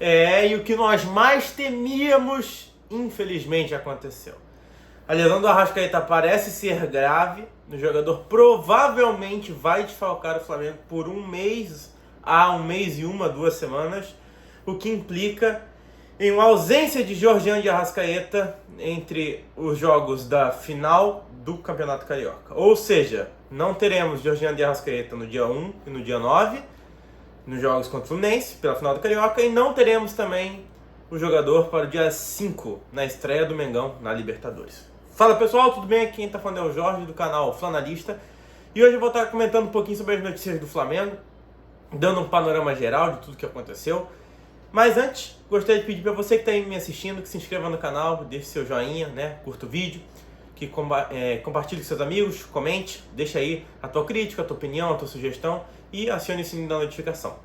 E o que nós mais temíamos, infelizmente, aconteceu. A lesão do Arrascaeta parece ser grave. O jogador provavelmente vai desfalcar o Flamengo por um mês a 2 semanas, o que implica em uma ausência de Georgian e Arrascaeta entre os jogos da final do Campeonato Carioca. Ou seja, não teremos Georgian e Arrascaeta no dia 1 e no dia 9, nos jogos contra o Fluminense, pela final do Carioca, e não teremos também o jogador para o dia 5, na estreia do Mengão na Libertadores. Fala pessoal, tudo bem? Aqui quem está falando é o Jorge, do canal Flanalista, e hoje eu vou estar comentando um pouquinho sobre as notícias do Flamengo, dando um panorama geral de tudo que aconteceu. Mas antes, gostaria de pedir para você que está aí me assistindo, que se inscreva no canal, deixe seu joinha, curta o vídeo, que compartilhe com seus amigos, comente, deixa aí a tua crítica, a tua opinião, a tua sugestão e acione o sininho da notificação.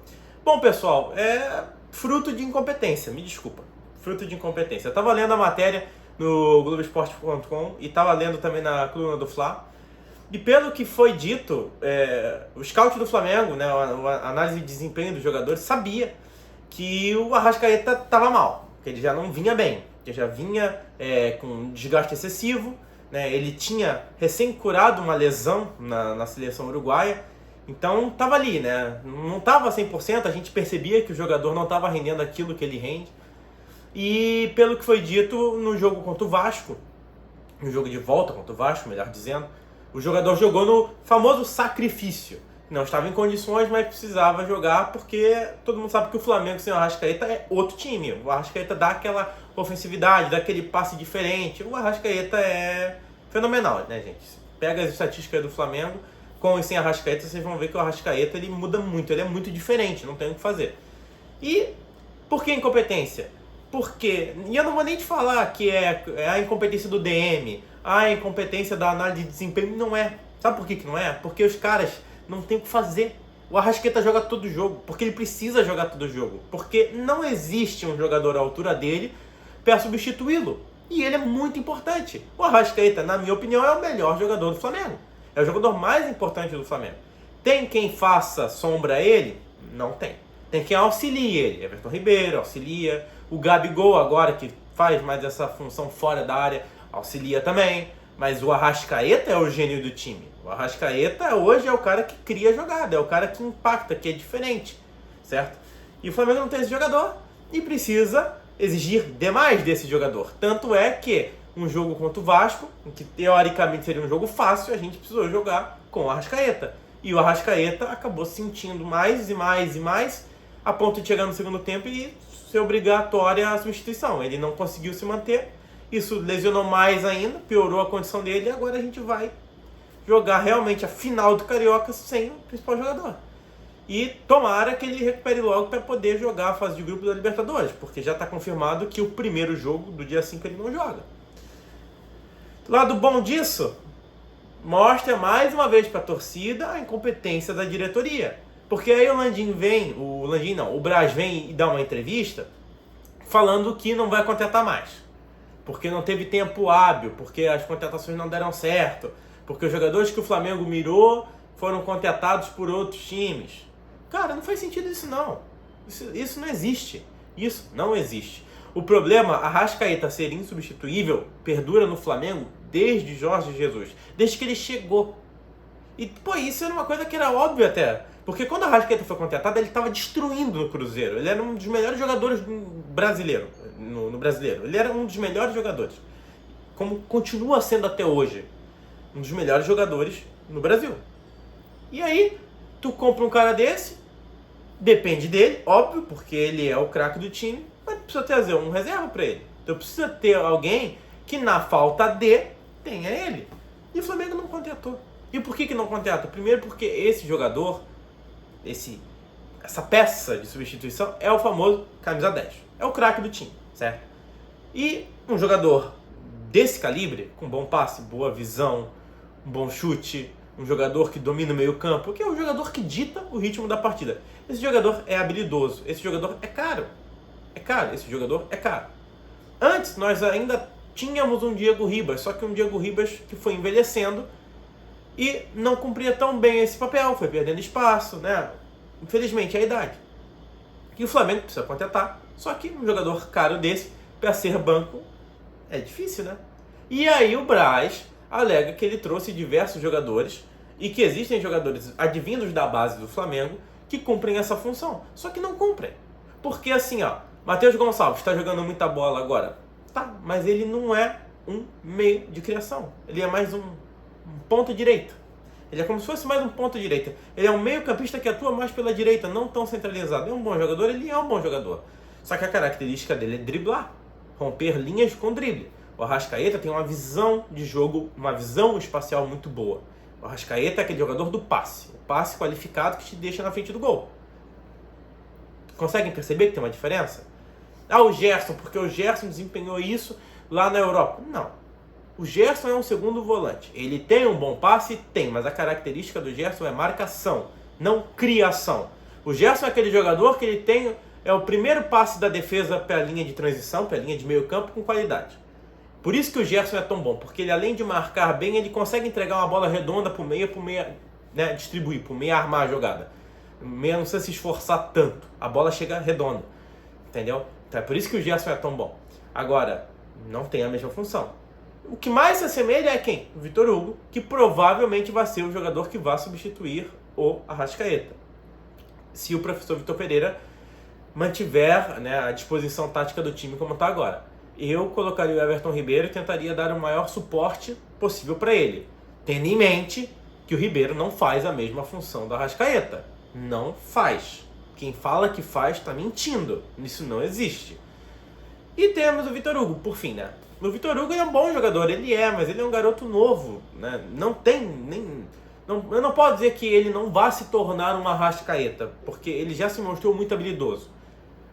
Bom pessoal, é fruto de incompetência, me desculpa, fruto de incompetência. Eu estava lendo a matéria no Globoesporte.com e estava lendo também na coluna do Fla, e pelo que foi dito, o scout do Flamengo, a análise de desempenho dos jogadores, sabia que o Arrascaeta estava mal, que ele já não vinha bem, que já vinha com um desgaste excessivo, ele tinha recém-curado uma lesão na seleção uruguaia, então estava ali, não estava 100%, a gente percebia que o jogador não estava rendendo aquilo que ele rende, e pelo que foi dito no jogo contra o Vasco, no jogo de volta contra o Vasco, melhor dizendo, o jogador jogou no famoso sacrifício. Não estava em condições, mas precisava jogar porque todo mundo sabe que o Flamengo sem o Arrascaeta é outro time. O Arrascaeta dá aquela ofensividade, dá aquele passe diferente. O Arrascaeta é fenomenal, gente? Pega as estatísticas do Flamengo, com e sem Arrascaeta, vocês vão ver que o Arrascaeta ele muda muito, ele é muito diferente, não tem o que fazer. E por que incompetência? Porque, e eu não vou nem te falar que é a incompetência do DM, a incompetência da análise de desempenho, não é. Sabe por que não é? Porque os caras não tem o que fazer. O Arrascaeta joga todo jogo, porque ele precisa jogar todo jogo. Porque não existe um jogador à altura dele para substituí-lo. E ele é muito importante. O Arrascaeta, na minha opinião, é o melhor jogador do Flamengo. É o jogador mais importante do Flamengo. Tem quem faça sombra a ele? Não tem. Tem quem auxilie ele. Everton Ribeiro auxilia. O Gabigol agora, que faz mais essa função fora da área, auxilia também. Mas o Arrascaeta é o gênio do time. O Arrascaeta hoje é o cara que cria jogada, é o cara que impacta, que é diferente, certo? E o Flamengo não tem esse jogador e precisa exigir demais desse jogador. Tanto é que um jogo contra o Vasco, que teoricamente seria um jogo fácil, a gente precisou jogar com o Arrascaeta. E o Arrascaeta acabou sentindo mais e mais e mais, a ponto de chegar no segundo tempo e ser obrigatória a substituição. Ele não conseguiu se manter, isso lesionou mais ainda, piorou a condição dele e agora a gente vai jogar realmente a final do Carioca sem o principal jogador. E tomara que ele recupere logo para poder jogar a fase de grupo da Libertadores, porque já está confirmado que o primeiro jogo do dia 5 ele não joga. Lado bom disso, mostra mais uma vez para a torcida a incompetência da diretoria. Porque aí o Braz vem e dá uma entrevista falando que não vai contratar mais. Porque não teve tempo hábil, porque as contratações não deram certo, porque os jogadores que o Flamengo mirou foram contratados por outros times. Cara, não faz sentido isso não. Isso não existe. Isso não existe. O problema, Arrascaeta ser insubstituível, perdura no Flamengo desde Jorge Jesus. Desde que ele chegou. E, isso era uma coisa que era óbvia até. Porque quando a Arrascaeta foi contratado, ele estava destruindo o Cruzeiro. Ele era um dos melhores jogadores brasileiro, no brasileiro. Ele era um dos melhores jogadores. Como continua sendo até hoje. Um dos melhores jogadores no Brasil. E aí, tu compra um cara desse, depende dele, óbvio, porque ele é o craque do time, mas precisa trazer um reserva para ele. Então precisa ter alguém que na falta de tenha ele. E o Flamengo não contratou. E por que não contrata? Primeiro porque esse jogador, essa peça de substituição é o famoso camisa 10. É o craque do time, certo? E um jogador desse calibre, com bom passe, boa visão, um bom chute, um jogador que domina o meio campo, que é o jogador que dita o ritmo da partida. Esse jogador é habilidoso, esse jogador é caro. Esse jogador é caro. Antes nós ainda tínhamos um Diego Ribas, só que um Diego Ribas que foi envelhecendo e não cumpria tão bem esse papel, foi perdendo espaço, Infelizmente é a idade. E o Flamengo precisa contratar. Só que um jogador caro desse, para ser banco, é difícil, né? E aí o Braz alega que ele trouxe diversos jogadores e que existem jogadores advindos da base do Flamengo que cumprem essa função. Só que não cumprem. Porque assim, ó, Matheus Gonçalves está jogando muita bola agora. Tá, mas ele não é um meio de criação. Ele é mais um ponta direita. Ele é como se fosse mais um ponta direita. Ele é um meio campista que atua mais pela direita, não tão centralizado. É um bom jogador? Ele é um bom jogador. Só que a característica dele é driblar. Romper linhas com drible. O Arrascaeta tem uma visão de jogo, uma visão espacial muito boa. O Arrascaeta é aquele jogador do passe. O passe qualificado que te deixa na frente do gol. Conseguem perceber que tem uma diferença? Ah, o Gerson, porque o Gerson desempenhou isso lá na Europa. Não. O Gerson é um segundo volante. Ele tem um bom passe? Tem, mas a característica do Gerson é marcação, não criação. O Gerson é aquele jogador que ele tem, é o primeiro passe da defesa para a linha de transição, para a linha de meio campo com qualidade. Por isso que o Gerson é tão bom, porque ele além de marcar bem, ele consegue entregar uma bola redonda para o meia, né, distribuir, para o meia armar a jogada. O meia não precisa se esforçar tanto, a bola chega redonda, entendeu? Então é por isso que o Gerson é tão bom. Agora, não tem a mesma função. O que mais se assemelha é quem? O Vitor Hugo, que provavelmente vai ser o jogador que vai substituir o Arrascaeta. Se o professor Vitor Pereira mantiver, né, a disposição tática do time como está agora. Eu colocaria o Everton Ribeiro e tentaria dar o maior suporte possível para ele. Tendo em mente que o Ribeiro não faz a mesma função do Arrascaeta. Não faz. Quem fala que faz está mentindo. Isso não existe. E temos o Vitor Hugo, por fim, né? O Vitor Hugo é um bom jogador, ele é, mas ele é um garoto novo, né? Não tem nem... eu não posso dizer que ele não vá se tornar um Arrascaeta, porque ele já se mostrou muito habilidoso.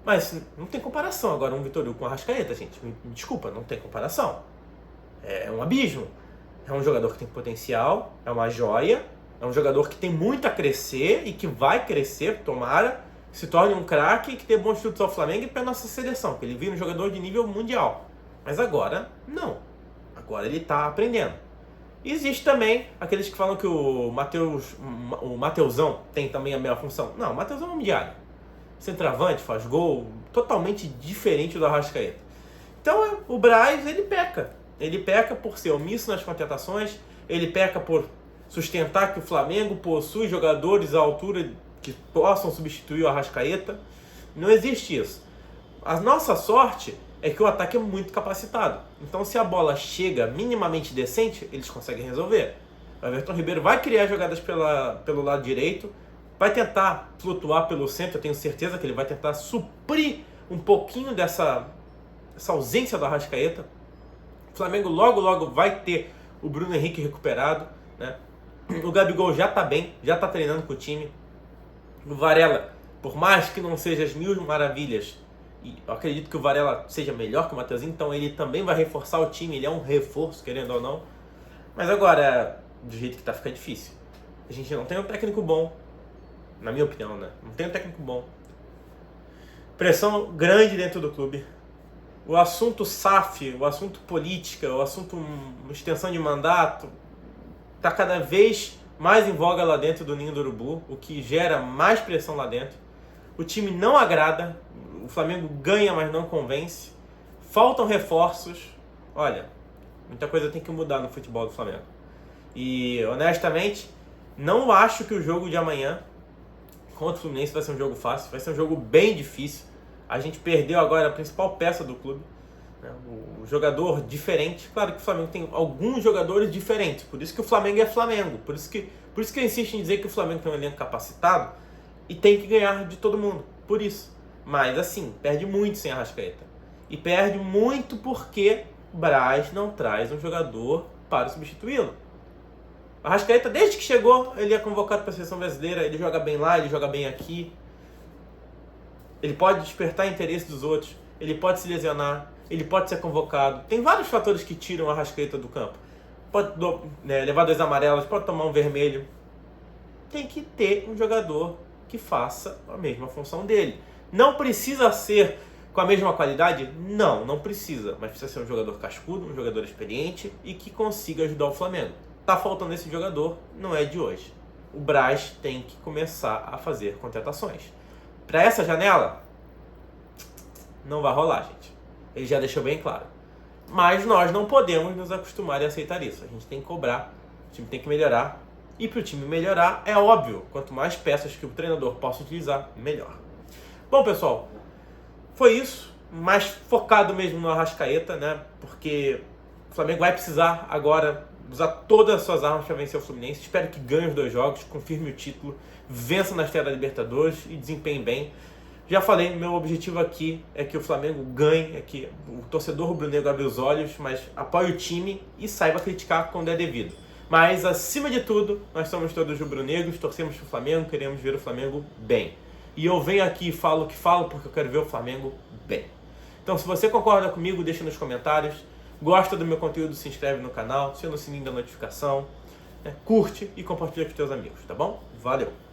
Mas não tem comparação agora um Vitor Hugo com o Arrascaeta, gente. Me desculpa, não tem comparação. É um abismo. É um jogador que tem potencial, é uma joia, é um jogador que tem muito a crescer e que vai crescer, tomara, se torne um craque e que tenha bons frutos ao Flamengo e para a nossa seleção, que ele vira um jogador de nível mundial. Mas agora, não. Agora ele está aprendendo. E existe também aqueles que falam que o Mateusão tem também a mesma função. Não, o Mateusão é um diário. Centroavante, faz gol, totalmente diferente do Arrascaeta. Então o Braz, ele peca. Ele peca por ser omisso nas contratações, ele peca por sustentar que o Flamengo possui jogadores à altura que possam substituir o Arrascaeta. Não existe isso. A nossa sorte é que o ataque é muito capacitado. Então se a bola chega minimamente decente, eles conseguem resolver. O Everton Ribeiro vai criar jogadas pelo lado direito, vai tentar flutuar pelo centro, eu tenho certeza que ele vai tentar suprir um pouquinho dessa ausência do Arrascaeta. O Flamengo logo vai ter o Bruno Henrique recuperado, né? O Gabigol já está bem, já está treinando com o time. O Varela, por mais que não seja as mil maravilhas, e eu acredito que o Varela seja melhor que o Mateuzinho, então ele também vai reforçar o time, ele é um reforço, querendo ou não. Mas agora, do jeito que tá, fica difícil. A gente não tem um técnico bom, na minha opinião, né? Não tem um técnico bom. Pressão grande dentro do clube. O assunto SAF, o assunto política, o assunto extensão de mandato, tá cada vez mais em voga lá dentro do Ninho do Urubu, o que gera mais pressão lá dentro. O time não agrada, o Flamengo ganha, mas não convence. Faltam reforços. Olha, muita coisa tem que mudar no futebol do Flamengo. E, honestamente, não acho que o jogo de amanhã contra o Fluminense vai ser um jogo fácil. Vai ser um jogo bem difícil. A gente perdeu agora a principal peça do clube, né? O jogador diferente. Claro que o Flamengo tem alguns jogadores diferentes. Por isso que o Flamengo é Flamengo. Por isso que eu insisto em dizer que o Flamengo tem um elenco capacitado e tem que ganhar de todo mundo. Por isso. Mas assim, perde muito sem Arrascaeta. E perde muito porque Braz não traz um jogador para substituí-lo. Arrascaeta, desde que chegou, ele é convocado para a seleção brasileira. Ele joga bem lá, ele joga bem aqui. Ele pode despertar interesse dos outros. Ele pode se lesionar. Ele pode ser convocado. Tem vários fatores que tiram o Arrascaeta do campo. Pode levar 2 amarelos, pode tomar um vermelho. Tem que ter um jogador que faça a mesma função dele. Não precisa ser com a mesma qualidade? Não precisa. Mas precisa ser um jogador cascudo, um jogador experiente e que consiga ajudar o Flamengo. Tá faltando esse jogador, não é de hoje. O Braz tem que começar a fazer contratações. Para essa janela, não vai rolar, gente. Ele já deixou bem claro. Mas nós não podemos nos acostumar a aceitar isso. A gente tem que cobrar, o time tem que melhorar. E para o time melhorar, é óbvio, quanto mais peças que o treinador possa utilizar, melhor. Bom, pessoal, foi isso. Mais focado mesmo no Arrascaeta, né? Porque o Flamengo vai precisar agora usar todas as suas armas para vencer o Fluminense. Espero que ganhe os 2 jogos, confirme o título, vença na estreia da Libertadores e desempenhe bem. Já falei, meu objetivo aqui é que o Flamengo ganhe, é que o torcedor rubro-negro abra os olhos, mas apoie o time e saiba criticar quando é devido. Mas, acima de tudo, nós somos todos rubro-negros, torcemos para o Flamengo, queremos ver o Flamengo bem. E eu venho aqui e falo o que falo porque eu quero ver o Flamengo bem. Então, se você concorda comigo, deixa nos comentários. Gosta do meu conteúdo, se inscreve no canal, aciona o sininho da notificação, curte e compartilha com os teus amigos, tá bom? Valeu!